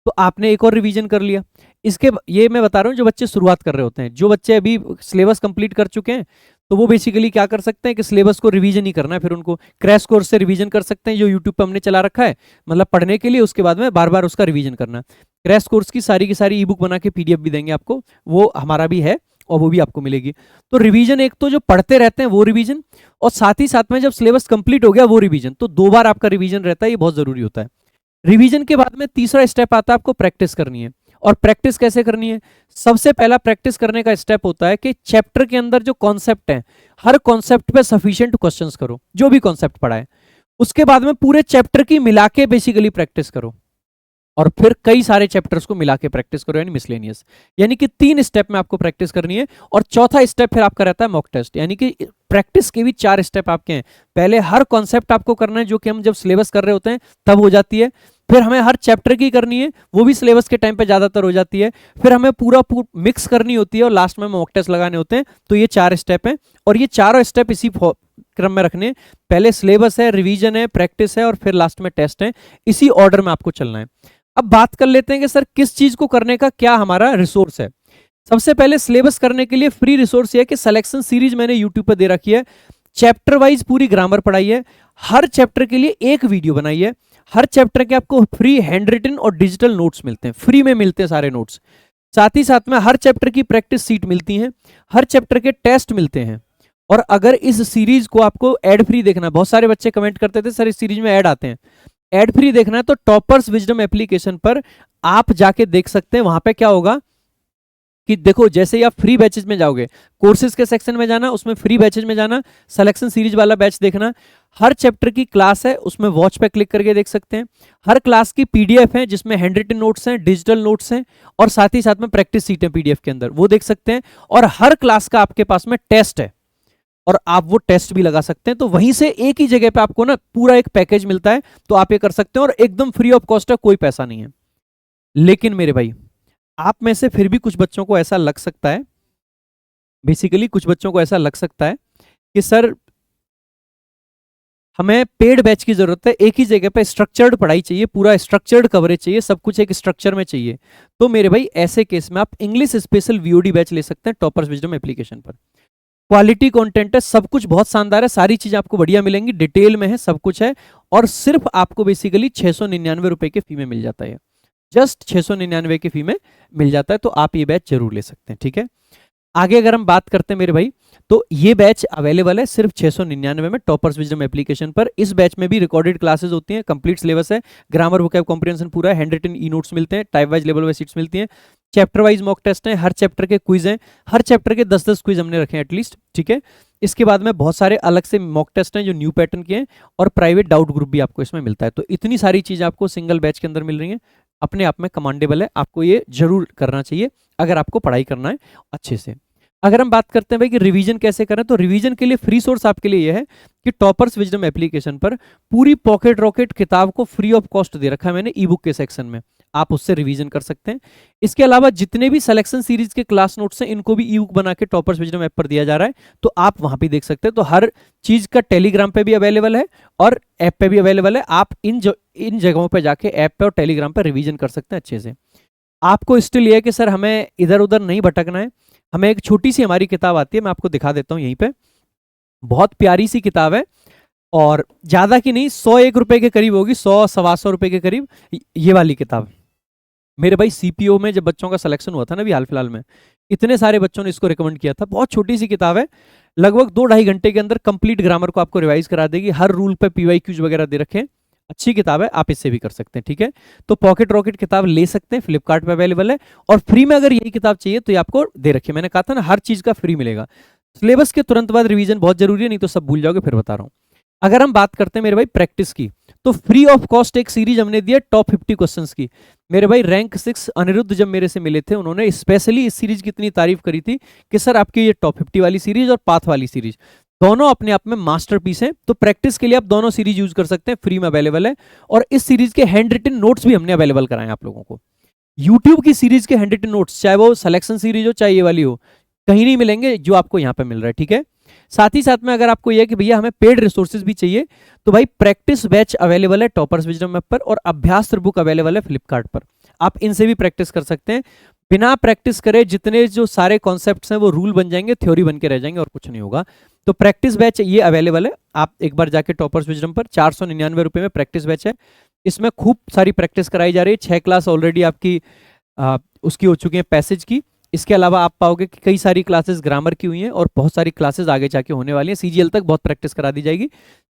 तो आपने एक और रिवीजन कर लिया। इसके ये मैं बता रहा हूँ जो बच्चे शुरुआत कर रहे होते हैं, जो बच्चे अभी सिलेबस कंप्लीट कर चुके हैं, तो वो बेसिकली क्या कर सकते हैं कि सिलेबस को रिवीजन ही करना है, फिर उनको क्रैश कोर्स से रिवीजन कर सकते हैं जो यूट्यूब पे हमने चला रखा है, मतलब पढ़ने के लिए, उसके बाद में बार बार उसका रिवीजन करना। क्रैश कोर्स की सारी ई बुक बना के पीडीएफ भी देंगे आपको, वो हमारा भी है और वो भी आपको मिलेगी। तो रिवीजन एक तो जो पढ़ते रहते हैं वो रिवीजन, और साथ ही साथ में जब सिलेबस कंप्लीट हो गया वो रिवीजन, तो 2 बार आपका रिवीजन रहता है, ये बहुत जरूरी होता है। रिवीजन के बाद में तीसरा स्टेप आता है, आपको प्रैक्टिस करनी है। और प्रैक्टिस कैसे करनी है? सबसे पहला प्रैक्टिस करने का स्टेप होता है कि चैप्टर के अंदर जो कॉन्सेप्ट है, हर कॉन्सेप्ट पे सफिशिएंट क्वेश्चंस करो, जो भी कॉन्सेप्ट पढ़ा है। उसके बाद में पूरे चैप्टर की मिला के बेसिकली प्रैक्टिस करो, और फिर कई सारे चैप्टर्स को मिला के प्रैक्टिस करो, यानी मिसलेनियस। यानी कि 3 स्टेप में आपको प्रैक्टिस करनी है। और चौथा स्टेप फिर आपका रहता है मॉक टेस्ट, यानी कि प्रैक्टिस के भी 4 स्टेप आपके हैं। पहले हर कॉन्सेप्ट आपको करना है, जो कि हम जब सिलेबस कर रहे होते हैं तब हो जाती है। फिर हमें हर चैप्टर की करनी है, वो भी सिलेबस के टाइम पे ज्यादातर हो जाती है। फिर हमें पूरा मिक्स करनी होती है, और लास्ट में मॉक टेस्ट लगाने होते हैं। तो ये 4 स्टेप हैं, और ये चारों स्टेप इसी क्रम में रखने। पहले सिलेबस है, रिवीजन है, प्रैक्टिस है, और फिर लास्ट में टेस्ट है। इसी ऑर्डर में आपको चलना है। अब बात कर लेते हैं कि सर किस चीज को करने का क्या हमारा रिसोर्स है। सबसे पहले सिलेबस करने के लिए फ्री रिसोर्स है कि सिलेक्शन सीरीज मैंने यूट्यूब पर दे रखी है। चैप्टर वाइज पूरी ग्रामर पढ़ाई है, हर चैप्टर के लिए एक वीडियो बनाई है। हर चैप्टर के आपको फ्री हैंड रिटन और डिजिटल नोट्स मिलते हैं, फ्री में मिलते हैं सारे नोट्स। साथ ही साथ में हर चैप्टर की प्रैक्टिस सीट मिलती है, हर चैप्टर के टेस्ट मिलते हैं। और अगर इस सीरीज को आपको एड फ्री देखना, बहुत सारे बच्चे कमेंट करते थे सर इस सीरीज में ऐड आते हैं, एड फ्री देखना है तो टॉपर्स विजडम एप्लीकेशन पर आप जाके देख सकते हैं। वहां पे क्या होगा कि देखो, जैसे ही आप फ्री बैचेज में जाओगे, कोर्सेज के सेक्शन में जाना, उसमें फ्री बैचेज में जाना, सिलेक्शन सीरीज वाला बैच देखना, हर चैप्टर की क्लास है, उसमें वॉच पे क्लिक करके देख सकते हैं। हर क्लास की पीडीएफ है जिसमें हैंड रिटन नोट्स हैं, डिजिटल नोट्स हैं, और साथ ही साथ में प्रैक्टिस सीट है पीडीएफ के अंदर, वो देख सकते हैं। और हर क्लास का आपके पास में टेस्ट है, और आप वो टेस्ट भी लगा सकते हैं। तो वहीं से एक ही जगह पे आपको ना पूरा एक पैकेज मिलता है, तो आप ये कर सकते हैं, और एकदम फ्री ऑफ कॉस्ट है, कोई पैसा नहीं है। लेकिन मेरे भाई, आप में से फिर भी कुछ बच्चों को ऐसा लग सकता है, बेसिकली कुछ बच्चों को ऐसा लग सकता है कि सर हमें पेड बैच की जरूरत है, एक ही जगह पे स्ट्रक्चर्ड पढ़ाई चाहिए, पूरा स्ट्रक्चर्ड कवरेज चाहिए, सब कुछ एक स्ट्रक्चर में चाहिए। तो मेरे भाई ऐसे केस में आप इंग्लिश स्पेशल वीओडी बैच ले सकते हैं टॉपर्स विजडम एप्लीकेशन पर। क्वालिटी कंटेंट है, सब कुछ बहुत शानदार है, सारी चीजें आपको बढ़िया मिलेंगी, डिटेल में है, सब कुछ है। और सिर्फ आपको बेसिकली 699 रुपए के फी में मिल जाता है, जस्ट 699 की फी में मिल जाता है। तो आप ये बैच जरूर ले सकते हैं, ठीक है। आगे अगर हम बात करते हैं मेरे भाई, तो ये बैच अवेलेबल है सिर्फ 699 में टॉपर्स विजडम एप्लीकेशन पर। इस बैच में भी रिकॉर्डेड क्लासेस होती हैं, कंप्लीट सिलेबस है, ग्रामर वोकैब कॉम्प्रिहेंशन पूरा है, हैंड रिटन ई नोट्स मिलते हैं, type wise level wise seats मिलती हैं, चैप्टर वाइज मॉक टेस्ट है, हर चैप्टर के क्विज हैं, हर चैप्टर के 10-10 क्विज हमने रखे हैं एटलीस्ट, ठीक है। इसके बाद में बहुत सारे अलग से मॉक टेस्ट हैं जो न्यू पैटर्न के हैं, और प्राइवेट डाउट ग्रुप भी आपको इसमें मिलता है। तो इतनी सारी चीजें आपको सिंगल बैच के अंदर मिल रही हैं, अपने आप में कमांडेबल है, आपको ये जरूर करना चाहिए अगर आपको पढ़ाई करना है अच्छे से। अगर हम बात करते हैं भाई कि रिवीजन कैसे करें, तो रिवीजन के लिए फ्री सोर्स आपके लिए यह है कि टॉपर्स विजडम एप्लीकेशन पर पूरी पॉकेट रॉकेट किताब को फ्री ऑफ कॉस्ट दे रखा है मैंने ई बुक के सेक्शन में, आप उससे रिवीजन कर सकते हैं। इसके अलावा जितने भी सिलेक्शन सीरीज के क्लास नोट्स हैं, इनको भी ई बुक बना के टॉपर्स विजडम ऐप पर दिया जा रहा है, तो आप वहां भी देख सकते हैं। तो हर चीज का टेलीग्राम पे भी अवेलेबल है और ऐप पे भी अवेलेबल है, आप इन जगहों पर जाके ऐप पे और टेलीग्राम पे रिवीजन कर सकते हैं अच्छे से। आपको स्टिल ये है कि सर हमें इधर उधर नहीं भटकना है, हमें एक छोटी सी हमारी किताब आती है, मैं आपको दिखा देता हूं यहीं पे, बहुत प्यारी सी किताब है, और ज्यादा की नहीं, 101 रुपए के करीब होगी, 100 सवा 100 रुपए के करीब ये वाली किताब। मेरे भाई सीपीओ में जब बच्चों का सिलेक्शन हुआ था ना अभी हाल फिलहाल में, इतने सारे बच्चों ने इसको रिकमेंड किया था। बहुत छोटी सी किताब है, लगभग 2-2.5 घंटे के अंदर कंप्लीट ग्रामर को आपको रिवाइज करा देगी, हर रूल पे पीवाईक्यूज वगैरह दे रखे हैं। अच्छी किताब है, आप इससे भी कर सकते हैं, ठीक है। तो पॉकेट रॉकेट किताब ले सकते हैं, फ्लिपकार्ट पे अवेलेबल है। और फ्री में अगर यही किताब चाहिए तो ये आपको दे रखी है, मैंने कहा था ना हर चीज का फ्री मिलेगा। सिलेबस के तुरंत बाद रिवीजन बहुत जरूरी है, नहीं तो सब भूल जाओगे, फिर बता रहा हूँ। अगर हम बात करते हैं मेरे भाई प्रैक्टिस की, तो फ्री ऑफ कॉस्ट एक सीरीज हमने दी है टॉप 50 क्वेश्चंस की। मेरे भाई रैंक 6 अनिरुद्ध जब मेरे से मिले थे, उन्होंने स्पेशली इस सीरीज की इतनी तारीफ करी थी कि सर आपकी ये टॉप 50 वाली सीरीज और पाथ वाली सीरीज दोनों अपने आप में मास्टरपीस हैं। तो प्रैक्टिस के लिए आप दोनों सीरीज यूज कर सकते हैं, फ्री में अवेलेबल है। और इस सीरीज के हैंड रिटन नोट्स भी हमने अवेलेबल कराए आप लोगों को। यूट्यूब की सीरीज के हैंड रिटन नोट्स, चाहे वो सिलेक्शन सीरीज हो चाहे ये वाली हो, कहीं नहीं मिलेंगे जो आपको यहाँ पे मिल रहा है, ठीक है। साथ ही साथ में अगर आपको यह कि भैया हमें पेड रिसोर्सेज भी चाहिए, तो भाई प्रैक्टिस बैच अवेलेबल है टॉपर्स विजडम ऐप पर, और अभ्यास बुक अवेलेबल है फ्लिपकार्ट पर। आप इनसे भी प्रैक्टिस कर सकते हैं। बिना प्रैक्टिस करे जितने जो सारे कॉन्सेप्ट्स हैं वो रूल बन जाएंगे, थ्योरी बन के रह जाएंगे और कुछ नहीं होगा। तो प्रैक्टिस बैच ये अवेलेबल है, आप एक बार जाके टॉपर्स विजडम पर 499 रुपए में प्रैक्टिस बैच है। इसमें खूब सारी प्रैक्टिस कराई जा रही है। 6 क्लास ऑलरेडी आपकी उसकी हो चुकी है पैसेज की। इसके अलावा आप पाओगे कि कई सारी क्लासेस ग्रामर की हुई हैं और बहुत सारी क्लासेस आगे जाके होने वाली हैं। सीजीएल तक बहुत प्रैक्टिस करा दी जाएगी।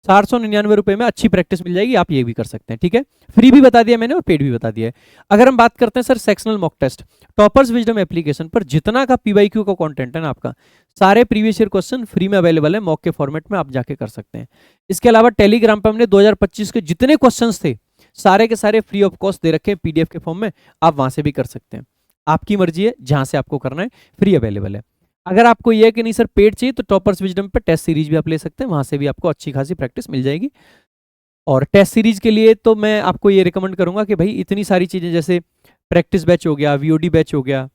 499 रुपए में अच्छी प्रैक्टिस मिल जाएगी, आप ये भी कर सकते हैं, ठीक है। फ्री भी बता दिया मैंने और पेड भी बता दिया है। अगर हम बात करते हैं sir sectional mock test, toppers wisdom application पर जितना का पीवाईक्यू का कंटेंट है ना आपका, सारे प्रीवियस ईयर क्वेश्चन फ्री में अवेलेबल है, मॉक के फॉर्मेट में आप जाके कर सकते हैं। इसके अलावा टेलीग्राम पर हमने 2025 के जितने क्वेश्चन थे सारे के सारे फ्री ऑफ कॉस्ट दे रखे हैं पीडीएफ के फॉर्म में, आप वहां से भी कर सकते हैं। आपकी मर्जी है जहां से आपको करना है, फ्री अवेलेबल है। अगर आपको यह है कि नहीं सर पेड चाहिए, तो टॉपर्स विजडम पे टेस्ट सीरीज भी आप ले सकते हैं, वहां से भी आपको अच्छी खासी प्रैक्टिस मिल जाएगी। और टेस्ट सीरीज के लिए तो मैं आपको ये रिकमेंड करूंगा कि भाई इतनी सारी चीजें जैसे प्रैक्टिस बैच हो गया, वीओडी बैच हो गया,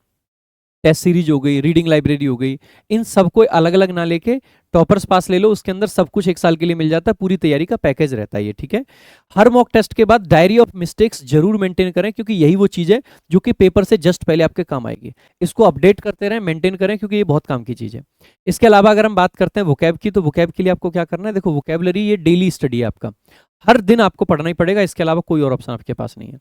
टेस्ट सीरीज हो गई, रीडिंग लाइब्रेरी हो गई, इन सबको अलग अलग ना लेके टॉपर्स पास ले लो। उसके अंदर सब कुछ 1 साल के लिए मिल जाता है, पूरी तैयारी का पैकेज रहता है ये, ठीक है। हर मॉक टेस्ट के बाद डायरी ऑफ मिस्टेक्स जरूर मेंटेन करें, क्योंकि यही वो चीज है जो कि पेपर से जस्ट पहले आपके काम आएगी। इसको अपडेट करते रहें, मेंटेन करें, क्योंकि ये बहुत काम की चीज है। इसके अलावा अगर हम बात करते हैं वोकैब की, तो वोकैब के लिए आपको क्या करना है, देखो वोकैबलरी ये डेली स्टडी है आपका, हर दिन आपको पढ़ना ही पड़ेगा, इसके अलावा कोई और ऑप्शन आपके पास नहीं है।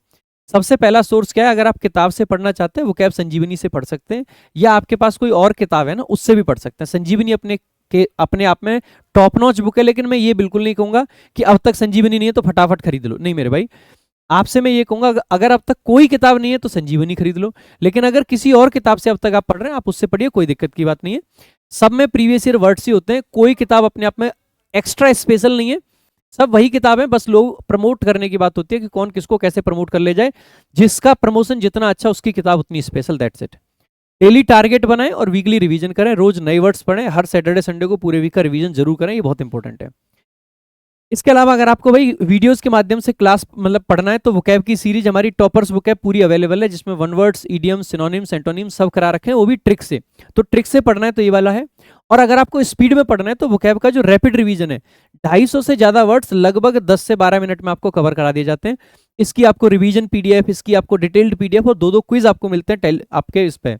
सबसे पहला सोर्स क्या है, अगर आप किताब से पढ़ना चाहते हैं वोकैब संजीवनी से पढ़ सकते हैं, या आपके पास कोई और किताब है ना उससे भी पढ़ सकते हैं। संजीवनी अपने आप में टॉप नॉच बुक है, लेकिन मैं ये बिल्कुल नहीं कहूंगा कि अब तक संजीवनी नहीं है तो फटाफट खरीद लो, नहीं मेरे भाई। आपसे मैं ये कहूंगा अगर अब तक कोई किताब नहीं है तो संजीवनी खरीद लो, लेकिन अगर किसी और किताब से अब तक आप पढ़ रहे हैं आप उससे पढ़िए, कोई दिक्कत की बात नहीं है। सब में प्रीवियस ईयर वर्ड्स ही होते हैं, कोई किताब अपने आप में एक्स्ट्रा स्पेशल नहीं है, सब वही किताबें, बस लोग प्रमोट करने की बात होती है कि कौन किसको कैसे प्रमोट कर ले जाए। जिसका प्रमोशन जितना अच्छा उसकी किताब उतनी special, that's it. Daily target बनाएं और वीकली रिवीजन करें, रोज नए वर्ड्स पढ़ें, हर सैटरडे संडे को पूरे वीक का रिवीजन जरूर करें, ये बहुत इंपॉर्टेंट है। इसके अलावा अगर आपको भाई वीडियोस के माध्यम से क्लास मतलब पढ़ना है, तो वोकैब की सीरीज हमारी टॉपर्स वोकैब पूरी अवेलेबल है, जिसमें one words, idioms, synonyms, antonyms सब करा रखे हैं, वो भी ट्रिक से। तो ट्रिक से पढ़ना है तो ये वाला है। और अगर आपको स्पीड में पढ़ना है तो वोकैब का जो रैपिड रिवीजन है, 250 से ज्यादा वर्ड्स लगभग 10 से 12 मिनट में आपको कवर करा दिए जाते हैं। इसकी आपको रिवीजन पीडीएफ, इसकी आपको डिटेल्ड पीडीएफ और 2-2 क्विज आपको मिलते हैं आपके इस पे,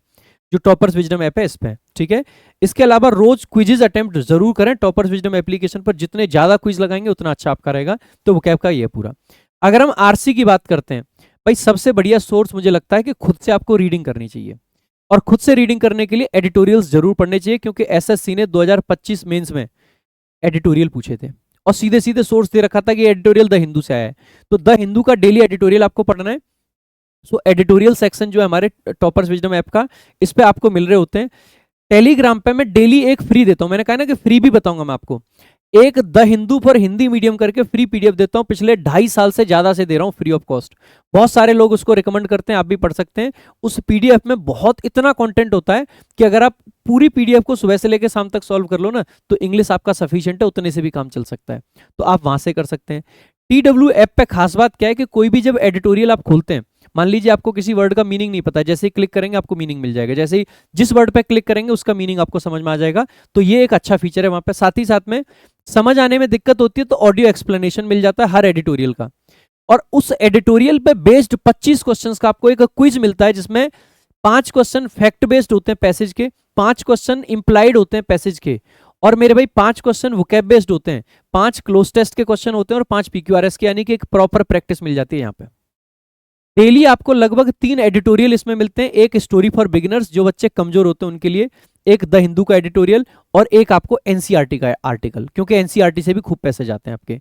जो टॉपर्स विजडम ऐप है इस पे, ठीक है। इसके अलावा रोज क्विजेज अटेम्प्ट जरूर करें टॉपर्स विजडम एप्लीकेशन पर, जितने ज्यादा क्विज लगाएंगे उतना अच्छा आपका रहेगा। तो वोकैब का ये पूरा। अगर हम आरसी की बात करते हैं, भाई सबसे बढ़िया सोर्स मुझे लगता है कि खुद से आपको रीडिंग करनी चाहिए, और खुद से रीडिंग करने के लिए एडिटोरियल्स जरूर पढ़ने चाहिए, क्योंकि एसएससी ने 2025 मेंस में एडिटोरियल पूछे थे और सीधे सीधे सोर्स दे रखा था कि एडिटोरियल द हिंदू से आया है। तो द हिंदू का डेली एडिटोरियल आपको पढ़ना है। सो एडिटोरियल सेक्शन जो है हमारे टॉपर्स विजडम ऐप का, इस पे आपको मिल रहे होते हैं। टेलीग्राम पे मैं डेली एक फ्री देता हूं, मैंने कहा ना कि फ्री भी बताऊंगा मैं आपको, एक the Hindu for Hindi medium करके फ्री पीडीएफ देता हूं, पिछले 2.5 साल से ज्यादा से दे रहा हूं फ्री ऑफ कॉस्ट। बहुत सारे लोग उसको रिकमेंड करते हैं, आप भी पढ़ सकते हैं। उस पीडीएफ में बहुत इतना कंटेंट होता है कि अगर आप पूरी पीडीएफ को सुबह से लेकर शाम तक सॉल्व कर लो ना, तो इंग्लिश आपका सफिशिएंट है, उतने से भी काम चल सकता है। तो आप वहां से कर सकते हैं। TW ऐप पे खास बात क्या है कि कोई भी जब एडिटोरियल आप खोलते हैं, मान लीजिए आपको किसी वर्ड का मीनिंग नहीं पता, जैसे ही क्लिक करेंगे आपको मीनिंग मिल जाएगा, जैसे ही जिस वर्ड पे क्लिक करेंगे उसका मीनिंग आपको समझ में आ जाएगा। तो ये एक अच्छा फीचर है वहां पे। साथ ही साथ में समझ आने में दिक्कत होती है तो ऑडियो एक्सप्लेनेशन मिल जाता है हर एडिटोरियल का, और उस एडिटोरियल पे बेस्ड 25 क्वेश्चंस का आपको एक क्विज मिलता है, जिसमें 5 क्वेश्चन फैक्ट बेस्ड होते हैं पैसेज के, 5 क्वेश्चन इंप्लाइड होते हैं पैसेज के, और मेरे भाई 5 क्वेश्चन वोकैब बेस्ड होते हैं, 5 क्लोज टेस्ट के क्वेश्चन होते हैं और 5 पीक्यूआरएस के, यानी कि एक प्रॉपर प्रैक्टिस मिल जाती है यहाँ पे। डेली आपको लगभग 3 एडिटोरियल इसमें मिलते हैं, एक स्टोरी फॉर बिगिनर्स जो बच्चे कमजोर होते हैं उनके लिए, एक द हिंदू का एडिटोरियल, और एक आपको एनसीईआरटी का आर्टिकल, क्योंकि एनसीईआरटी से भी खूब पैसे जाते हैं आपके।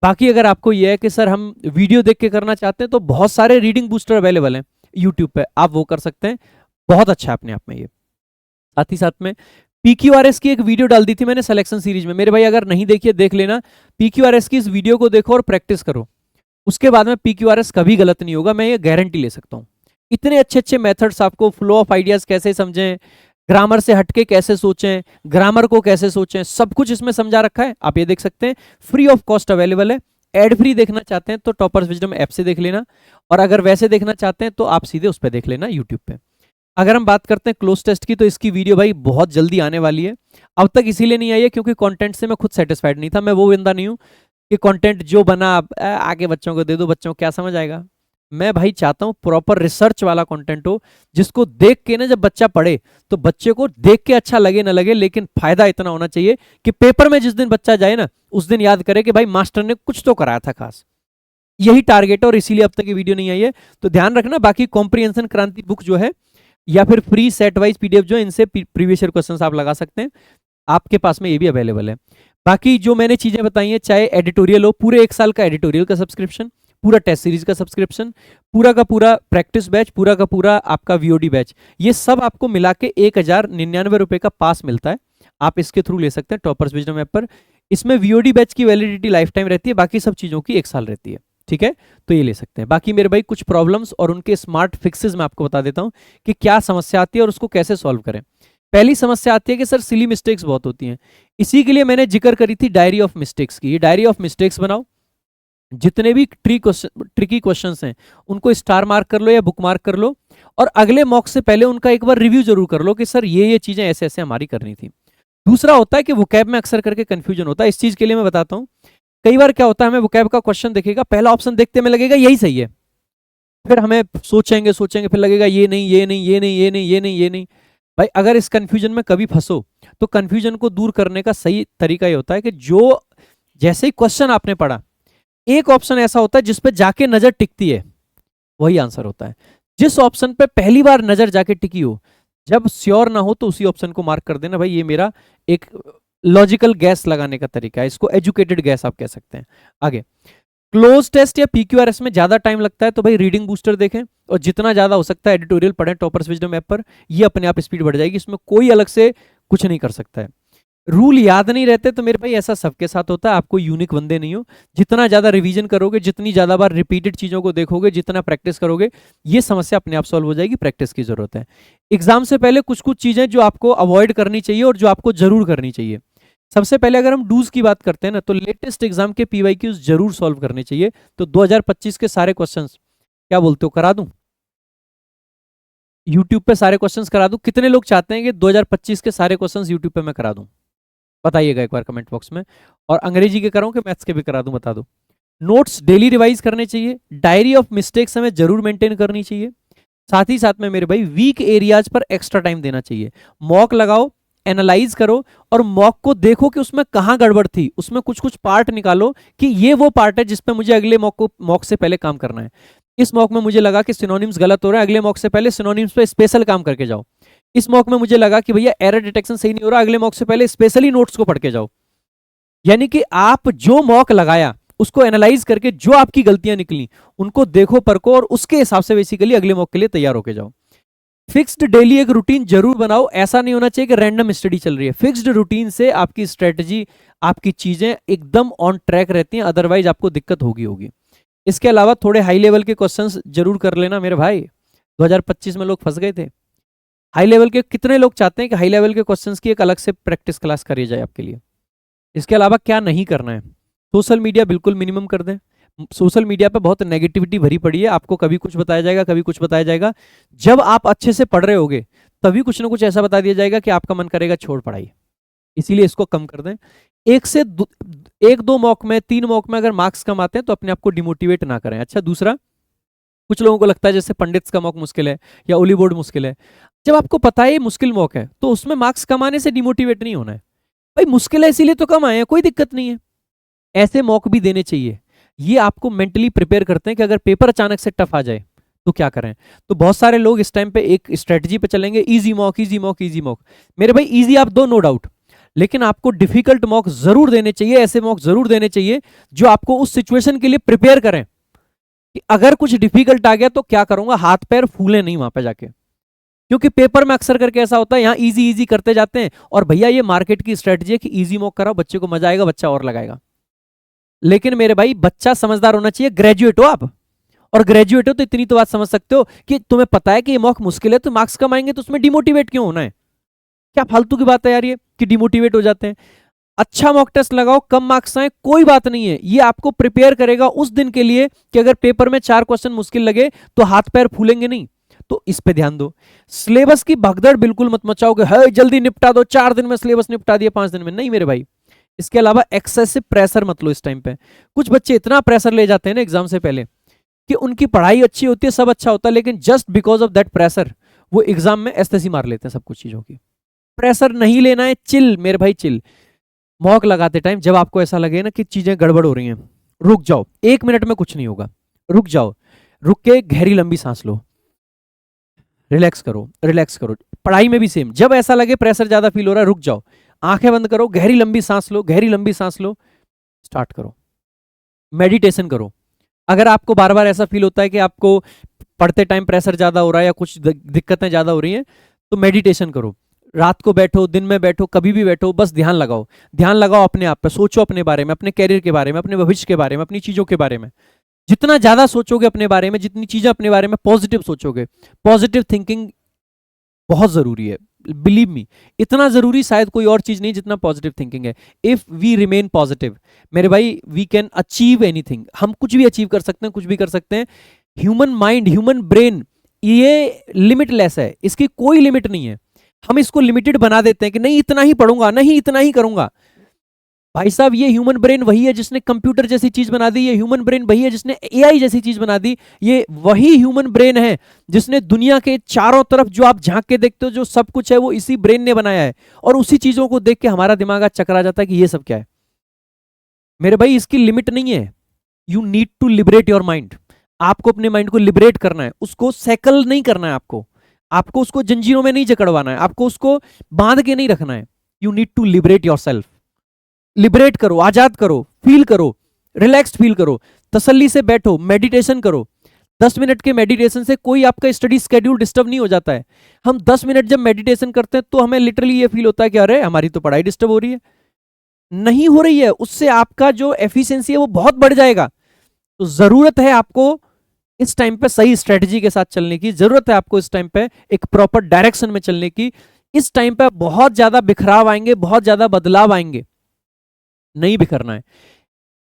बाकी अगर आपको यह है कि सर हम वीडियो देख के करना चाहते हैं तो बहुत सारे रीडिंग बूस्टर अवेलेबल हैं यूट्यूब पे, आप वो कर सकते हैं, बहुत अच्छा है अपने आप में ये। साथ ही साथ में पीक्यूआरएस की एक वीडियो डाल दी थी मैंने सिलेक्शन सीरीज में, मेरे भाई अगर नहीं देखिए देख लेना, पीक्यूआरएस की इस वीडियो को देखो और प्रैक्टिस करो, उसके बाद में पीक्यूआरएस कभी गलत नहीं होगा, मैं ये गारंटी ले सकता हूं। इतने अच्छे अच्छे मेथड्स आपको, फ्लो ऑफ आइडियाज कैसे समझें, ग्रामर से हटके कैसे सोचें, ग्रामर को कैसे सोचें, सब कुछ इसमें समझा रखा है, आप ये देख सकते हैं, फ्री ऑफ कॉस्ट अवेलेबल है। एड फ्री देखना चाहते हैं तो टॉपर्स विजडम ऐप से देख लेना, और अगर वैसे देखना चाहते हैं तो आप सीधे उस पर देख लेना यूट्यूब पे। अगर हम बात करते हैं क्लोज टेस्ट की, तो इसकी वीडियो भाई बहुत जल्दी आने वाली है। अब तक इसीलिए नहीं आई है क्योंकि कंटेंट से मैं खुद सेटिस्फाइड नहीं था, मैं वो बंदा नहीं हूं कि कंटेंट जो बना आगे बच्चों को दे दो, बच्चों को क्या समझ आएगा। मैं भाई चाहता हूं प्रॉपर रिसर्च वाला कंटेंट हो, जिसको देख के ना जब बच्चा पढ़े तो बच्चे को देख के अच्छा लगे ना लगे, लेकिन फायदा इतना होना चाहिए कि पेपर में जिस दिन बच्चा जाए ना उस दिन याद करे कि भाई मास्टर ने कुछ तो कराया था खास। यही टारगेट है और इसीलिए अब तक ये वीडियो नहीं आई है, तो ध्यान रखना। बाकी कॉम्प्रिहेंशन क्रांति बुक जो है या फिर फ्री सेट वाइज पीडीएफ जो है, इनसे प्रीवियस ईयर क्वेश्चंस आप लगा सकते हैं, आपके पास में ये भी अवेलेबल है। बाकी जो मैंने चीजें बताई हैं, चाहे एडिटोरियल हो, पूरे 1 साल का एडिटोरियल का सब्सक्रिप्शन, पूरा टेस्ट सीरीज का सब्सक्रिप्शन, पूरा का पूरा प्रैक्टिस बैच, पूरा का पूरा आपका वीओडी बैच, ये सब आपको मिला के 1099 का पास मिलता है, आप इसके थ्रू ले सकते हैं टॉपर्स विजडम ऐप पर। इसमें वीओडी बैच की वैलिडिटी लाइफ टाइम रहती है, बाकी सब चीजों की 1 साल रहती है, ठीक है, तो ये ले सकते हैं। बाकी मेरे भाई कुछ प्रॉब्लम्स और उनके स्मार्ट फिक्सेस मैं आपको बता देता हूं कि क्या समस्या आती है और उसको कैसे सॉल्व करें। पहली समस्या आती है कि सर सिली मिस्टेक्स बहुत होती हैं, इसी के लिए मैंने जिक्र करी थी डायरी ऑफ मिस्टेक्स की। ये डायरी ऑफ मिस्टेक्स बनाओ, जितने भी ट्रिकी क्वेश्चंस हैं उनको स्टार मार्क कर लो या बुक मार्क कर लो, और अगले मॉक से पहले उनका एक बार रिव्यू जरूर कर लो कि सर ये चीजें ऐसे ऐसे हमारी करनी थी। दूसरा होता है कि वोकैब में अक्सर करके कंफ्यूजन होता है, इस चीज के लिए मैं बताता हूं। कई बार क्या होता है, हमें वोकैब का क्वेश्चन दिखेगा, पहला ऑप्शन देखते में लगेगा यही सही है, फिर हमें सोचेंगे सोचेंगे फिर लगेगा ये नहीं ये नहीं ये नहीं ये नहीं ये नहीं ये नहीं। भाई अगर इस कंफ्यूजन में कभी फंसो तो कंफ्यूजन को दूर करने का सही तरीका ये होता है कि जो जैसे ही क्वेश्चन आपने पढ़ा, एक ऑप्शन ऐसा होता है जिसपे जाके नजर टिकती है, वही आंसर होता है। जिस ऑप्शन पे पहली बार नजर जाके टिकी हो, जब श्योर ना हो तो उसी ऑप्शन को मार्क कर देना। भाई ये मेरा एक लॉजिकल गैस लगाने का तरीका है, इसको एजुकेटेड गैस आप कह सकते हैं। आगे क्लोज टेस्ट या पीक्यूआरएस में ज्यादा टाइम लगता है तो भाई रीडिंग बूस्टर देखें, और जितना ज्यादा हो सकता है एडिटोरियल पढ़ें टॉपर्स विजडम ऐप पर, ये अपने आप स्पीड बढ़ जाएगी, इसमें कोई अलग से कुछ नहीं कर सकता है। रूल याद नहीं रहते तो मेरे भाई ऐसा सबके साथ होता है, आपको यूनिक बंदे नहीं हो। जितना ज्यादा रिवीजन करोगे, जितनी ज्यादा बार रिपीटेड चीजों को देखोगे, जितना प्रैक्टिस करोगे, ये समस्या अपने आप सॉल्व हो जाएगी। प्रैक्टिस की जरूरत है। एग्जाम से पहले कुछ कुछ चीजें जो आपको अवॉइड करनी चाहिए और जो आपको जरूर करनी चाहिए। सबसे पहले अगर हम डूज की बात करते हैं ना, तो लेटेस्ट एग्जाम के पीवाईक्यूज जरूर सॉल्व करने चाहिए। तो 2025 के सारे क्वेश्चंस क्या बोलते हो, करा दूं यूट्यूब पे, सारे क्वेश्चंस करा दूं? कितने लोग चाहते हैं कि 2025 के सारे क्वेश्चंस यूट्यूब पे मैं करा दूं? बताइएगा एक बार कमेंट बॉक्स में। और अंग्रेजी के कराऊं कि मैथ्स के भी करा दूं, बता दो। नोट्स डेली रिवाइज करने चाहिए, डायरी ऑफ मिस्टेक्स हमें जरूर मेंटेन करनी चाहिए। साथ ही साथ में मेरे भाई वीक एरियाज पर एक्स्ट्रा टाइम देना चाहिए। मॉक लगाओ, एनालाइज करो, और मॉक को देखो कि उसमें कहां गड़बड़ थी, उसमें कुछ कुछ पार्ट निकालो कि ये वो पार्ट है जिसपे मुझे अगले मॉक से पहले काम करना है। इस मॉक में मुझे लगा कि सिनोनिम्स गलत हो रहा है, अगले मॉक से पहले सिनोनिम्स पे स्पेशल काम करके जाओ। इस मॉक में मुझे लगा कि भैया एरर डिटेक्शन सही नहीं हो रहा, अगले मॉक से पहले स्पेशली नोट्स को पढ़ के जाओ। यानी कि आप जो मॉक लगाया उसको एनालाइज करके जो आपकी गलतियां निकली उनको देखो, परखो, और उसके हिसाब से बेसिकली अगले मॉक के लिए तैयार होके जाओ। फिक्स्ड डेली एक रूटीन जरूर बनाओ, ऐसा नहीं होना चाहिए कि रैंडम स्टडी चल रही है। फिक्स्ड रूटीन से आपकी स्ट्रेटजी, आपकी चीजें एकदम ऑन ट्रैक रहती हैं, अदरवाइज आपको दिक्कत होगी। इसके अलावा थोड़े हाई लेवल के क्वेश्चंस जरूर कर लेना मेरे भाई। 2025 में लोग फंस गए थे। हाई लेवल के कितने लोग चाहते हैं कि हाई लेवल के क्वेश्चंस की एक अलग से प्रैक्टिस क्लास करी जाए आपके लिए? इसके अलावा क्या नहीं करना है, सोशल मीडिया बिल्कुल मिनिमम कर दें। सोशल मीडिया पे बहुत नेगेटिविटी भरी पड़ी है, आपको कभी कुछ बताया जाएगा, कभी कुछ बताया जाएगा। जब आप अच्छे से पढ़ रहे होगे तभी कुछ ना कुछ ऐसा बता दिया जाएगा कि आपका मन करेगा छोड़ पढ़ाई। इसीलिए इसको कम कर दें। एक दो मॉक में, 3 मॉक में अगर मार्क्स कम आते हैं तो अपने आप को डिमोटिवेट ना करें। अच्छा, दूसरा, कुछ लोगों को लगता है जैसे पंडित्स का मॉक मुश्किल है या ओली बोर्ड मुश्किल है। जब आपको पता है ये मुश्किल मॉक है तो उसमें मार्क्स कम आने से डिमोटिवेट नहीं होना है। भाई मुश्किल है इसीलिए तो कम आए हैं, कोई दिक्कत नहीं है। ऐसे मॉक भी देने चाहिए। ये आपको मेंटली प्रिपेयर करते हैं कि अगर पेपर अचानक से टफ आ जाए तो क्या करें। तो बहुत सारे लोग इस टाइम पे एक स्ट्रेटजी पे चलेंगे, easy mock easy mock easy mock. मेरे भाई इजी आप दो, नो डाउट, लेकिन आपको डिफिकल्ट मॉक जरूर देने चाहिए, ऐसे मॉक जरूर देने चाहिए जो आपको उस सिचुएशन के लिए प्रिपेयर करें कि अगर कुछ डिफिकल्ट आ गया तो क्या करूंगा, हाथ पैर फूले नहीं वहां पे जाके। क्योंकि पेपर में अक्सर करके ऐसा होता है, यहाँ इजी इजी करते जाते हैं, और भैया ये मार्केट की स्ट्रेटजी है कि इजी मॉक कराओ, बच्चे को मजा आएगा, बच्चा और लगाएगा। लेकिन मेरे भाई बच्चा समझदार होना चाहिए। ग्रेजुएट हो आप, और ग्रेजुएट हो तो इतनी तो बात समझ सकते हो कि तुम्हें पता है कि ये मॉक मुश्किल है, तो मार्क्स कम आएंगे, तो उसमें डिमोटिवेट क्यों होना है। क्या फालतू की बात है यार ये कि डिमोटिवेट हो जाते हैं। अच्छा मॉक टेस्ट लगाओ, कम मार्क्स आए कोई बात नहीं है, ये आपको प्रिपेयर करेगा उस दिन के लिए कि अगर पेपर में 4 क्वेश्चन मुश्किल लगे तो हाथ पैर फूलेंगे नहीं। तो इस पे ध्यान दो। सिलेबस की भगदड़ बिल्कुल मत मचाओगे, है जल्दी निपटा दो, 4 दिन में सिलेबस निपटा दिया, 5 दिन में, नहीं मेरे भाई। इसके अलावा एक्सेसिव प्रेशर मत लो इस टाइम पे। कुछ बच्चे इतना प्रेशर ले जाते हैं ना एग्जाम से पहले कि उनकी पढ़ाई अच्छी होती है, सब अच्छा होता है, लेकिन just because of that pressure वो एग्जाम में एस्तेसी मार लेते हैं सब कुछ चीजों की। प्रेशर नहीं लेना है, चिल मेरे भाई चिल। मॉक लगाते टाइम जब आपको ऐसा लगे ना कि चीजें गड़बड़ हो रही हैं, रुक जाओ, 1 मिनट में कुछ नहीं होगा, रुक जाओ, रुक के गहरी लंबी सांस लो, रिलैक्स करो, रिलैक्स करो। पढ़ाई में भी सेम, जब ऐसा लगे प्रेशर ज्यादा फील हो रहा है, रुक जाओ, आंखें बंद करो, गहरी लंबी सांस लो, गहरी लंबी सांस लो, स्टार्ट करो, मेडिटेशन करो। अगर आपको बार बार ऐसा फील होता है कि आपको पढ़ते टाइम प्रेशर ज्यादा हो रहा है या कुछ दिक्कतें ज्यादा हो रही हैं, तो मेडिटेशन करो। रात को बैठो, दिन में बैठो, कभी भी बैठो, बस ध्यान लगाओ, ध्यान लगाओ अपने आप पे, सोचो अपने बारे में, अपने कैरियर के बारे में, अपने भविष्य के बारे में, अपनी चीजों के बारे में। जितना ज्यादा सोचोगे अपने बारे में, जितनी चीजें अपने बारे में पॉजिटिव सोचोगे, पॉजिटिव थिंकिंग बहुत जरूरी है, बिलीव मी, इतना जरूरी शायद कोई और चीज नहीं जितना पॉजिटिव थिंकिंग है। इफ वी रिमेन पॉजिटिव मेरे भाई, वी कैन अचीव एनीथिंग, हम कुछ भी अचीव कर सकते हैं, कुछ भी कर सकते हैं। ह्यूमन माइंड, ह्यूमन ब्रेन ये लिमिटलेस है, इसकी कोई लिमिट नहीं है। हम इसको लिमिटेड बना देते हैं कि नहीं इतना ही पढ़ूंगा, नहीं इतना ही करूंगा। भाई साहब ये ह्यूमन ब्रेन वही है जिसने कंप्यूटर जैसी चीज बना दी, ये ह्यूमन ब्रेन वही है जिसने एआई जैसी चीज बना दी, ये वही ह्यूमन ब्रेन है जिसने दुनिया के चारों तरफ जो आप झांक के देखते हो जो सब कुछ है वो इसी ब्रेन ने बनाया है। और उसी चीजों को देख के हमारा दिमाग आज चकरा जाता है कि ये सब क्या है। मेरे भाई इसकी लिमिट नहीं है। You need to liberate your mind. आपको अपने माइंड को लिबरेट करना है, उसको सैकल नहीं करना है, आपको उसको जंजीरों में नहीं जकड़वाना है, आपको उसको बांध के नहीं रखना है। You need to liberate yourself. Liberate करो, आजाद करो, फील करो, रिलैक्स्ड फील करो, तसल्ली से बैठो, मेडिटेशन करो। 10 मिनट के मेडिटेशन से कोई आपका स्टडी स्केड्यूल डिस्टर्ब नहीं हो जाता है। हम 10 मिनट जब मेडिटेशन करते हैं तो हमें लिटरली ये फील होता है कि अरे हमारी तो पढ़ाई डिस्टर्ब हो रही है। नहीं हो रही है, उससे आपका जो एफिशिएंसी है वो बहुत बढ़ जाएगा। तो जरूरत है आपको इस टाइम पे सही स्ट्रेटजी के साथ चलने की, जरूरत है आपको इस टाइम पे एक प्रॉपर डायरेक्शन में चलने की। इस टाइम पे बहुत ज्यादा बिखराव आएंगे, बहुत ज्यादा बदलाव आएंगे, नहीं बिखरना है।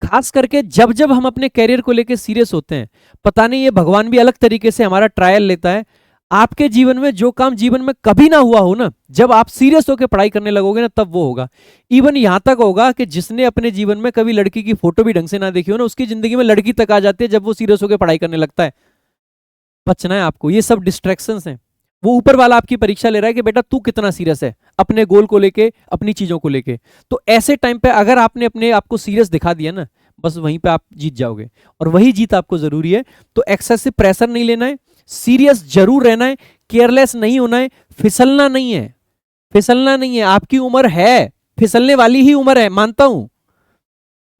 खास करके जब जब हम अपने कैरियर को लेकर सीरियस होते हैं, पता नहीं ये भगवान भी अलग तरीके से हमारा ट्रायल लेता है। आपके जीवन में जो काम जीवन में कभी ना हुआ हो ना, जब आप सीरियस होकर पढ़ाई करने लगोगे ना तब वो होगा। इवन यहां तक होगा कि जिसने अपने जीवन में कभी लड़की की फोटो भी ढंग से ना देखी हो ना, उसकी जिंदगी में लड़की तक आ जाती है जब वो सीरियस होकर पढ़ाई करने लगता है। बचना है आपको, ये सब डिस्ट्रैक्शंस हैं। वो ऊपर वाला आपकी परीक्षा ले रहा है कि बेटा तू कितना सीरियस है अपने गोल को लेके, अपनी चीजों को लेके। तो ऐसे टाइम पे अगर आपने अपने आप को सीरियस दिखा दिया ना, बस वहीं पे आप जीत जाओगे, और वही जीत आपको जरूरी है। तो एक्सेसिव प्रेशर नहीं लेना है, सीरियस जरूर रहना है, केयरलेस नहीं होना है, फिसलना नहीं है, फिसलना नहीं है। आपकी उम्र है, फिसलने वाली ही उम्र है, मानता हूं,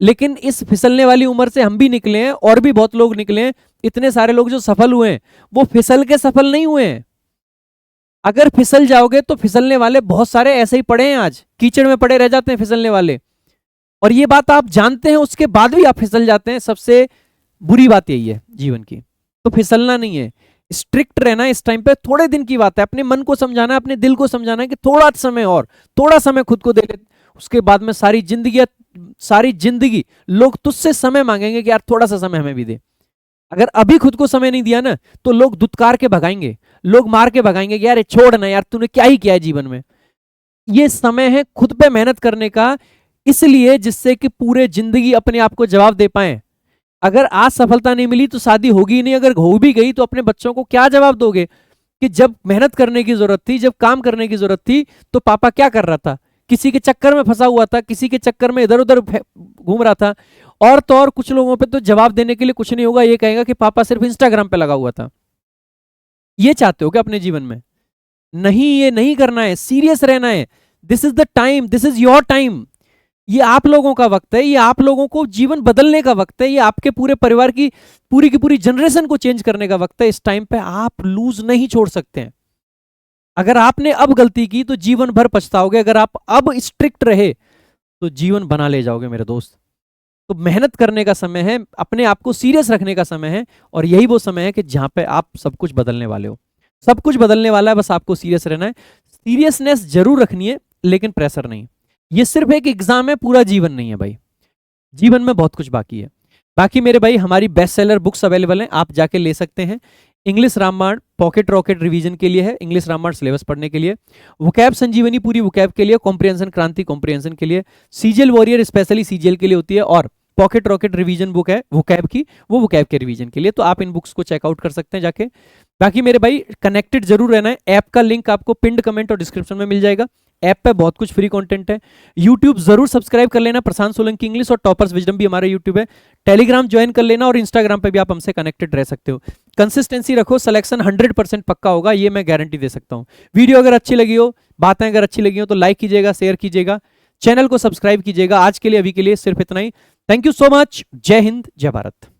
लेकिन इस फिसलने वाली उम्र से हम भी निकले हैं और भी बहुत लोग निकले हैं। इतने सारे लोग जो सफल हुए हैं वो फिसल के सफल नहीं हुए हैं। अगर फिसल जाओगे तो फिसलने वाले बहुत सारे ऐसे ही पड़े हैं, आज कीचड़ में पड़े रह जाते हैं फिसलने वाले, और ये बात आप जानते हैं, उसके बाद भी आप फिसल जाते हैं। सबसे बुरी बात यही है जीवन की। तो फिसलना नहीं है, स्ट्रिक्ट रहना है। इस टाइम पे थोड़े दिन की बात है, अपने मन को समझाना है, अपने दिल को समझाना है कि थोड़ा समय और, थोड़ा समय खुद को दे ले। उसके बाद में सारी जिंदगी लोग तुझसे समय मांगेंगे कि यार थोड़ा सा समय हमें भी दे। अगर अभी खुद को समय नहीं दिया ना तो लोग दुत्कार के भगाएंगे, लोग मार के भगाएंगे कि यार छोड़ ना यार, तूने क्या ही किया है जीवन में। ये समय है खुद पे मेहनत करने का, इसलिए जिससे कि पूरे जिंदगी अपने आप को जवाब दे पाए। अगर आज सफलता नहीं मिली तो शादी होगी ही नहीं, अगर हो भी गई तो अपने बच्चों को क्या जवाब दोगे कि जब मेहनत करने की जरूरत थी, जब काम करने की जरूरत थी तो पापा क्या कर रहा था, किसी के चक्कर में फंसा हुआ था, किसी के चक्कर में इधर उधर घूम रहा था। और तो और कुछ लोगों पे तो जवाब देने के लिए कुछ नहीं होगा, ये कहेगा कि पापा सिर्फ इंस्टाग्राम पे लगा हुआ था। ये चाहते हो क्या अपने जीवन में? नहीं, ये नहीं करना है, सीरियस रहना है। This is the time, this is your time. ये आप लोगों का वक्त है, ये आप लोगों को जीवन बदलने का वक्त है, ये आपके पूरे परिवार की पूरी जनरेशन को चेंज करने का वक्त है। इस टाइम पे आप लूज नहीं छोड़ सकते हैं। अगर आपने अब गलती की तो जीवन भर पछताओगे, अगर आप अब स्ट्रिक्ट रहे तो जीवन बना ले जाओगे मेरे दोस्त। तो मेहनत करने का समय है, अपने आप को सीरियस रखने का समय है, और यही वो समय है कि जहां पे आप सब कुछ बदलने वाले हो। सब कुछ बदलने वाला है, बस आपको सीरियस रहना है। सीरियसनेस जरूर रखनी है, लेकिन प्रेशर नहीं। ये सिर्फ एक एग्जाम है, पूरा जीवन नहीं है भाई। जीवन में बहुत कुछ बाकी है। बाकी मेरे भाई हमारी बेस्ट सेलर बुक्स अवेलेबल हैं, आप जाके ले सकते हैं। English Ramayan pocket rocket revision के लिए है, इंग्लिश रामायण सिलेबस पढ़ने के लिए, वोकैब संजीवनी पूरी वोकैब के लिए, कॉम्प्रिहेंशन क्रांति कॉम्प्रिहेंशन के लिए, सीजीएल वॉरियर स्पेशली सीजीएल के लिए होती है, और पॉकेट रॉकेट रिवीजन बुक है वोकैब की, वो वोकैब के रिवीजन के लिए। तो आप इन बुक्स को चेकआउट कर सकते हैं जाके। बाकी मेरे भाई कनेक्टेड जरूर रहना है। ऐप का लिंक आपको पिंड कमेंट और डिस्क्रिप्शन में मिल जाएगा। ऐप पे बहुत कुछ फ्री कंटेंट है। यूट्यूब जरूर सब्सक्राइब कर लेना, प्रशांत सोलंकी इंग्लिश, और टॉपर्स विजडम भी हमारा यूट्यूब है। टेलीग्राम ज्वाइन कर लेना, और इंस्टाग्राम पे भी आप हमसे कनेक्टेड रह सकते हो। कंसिस्टेंसी रखो, सिलेक्शन 100% पक्का होगा, ये मैं गारंटी दे सकता हूँ। वीडियो अगर अच्छी लगी हो, बातें अगर अच्छी लगी हो तो लाइक कीजिएगा, शेयर कीजिएगा, चैनल को सब्सक्राइब कीजिएगा। आज के लिए अभी के लिए सिर्फ इतना ही। Thank you so much. जय हिंद, जय भारत।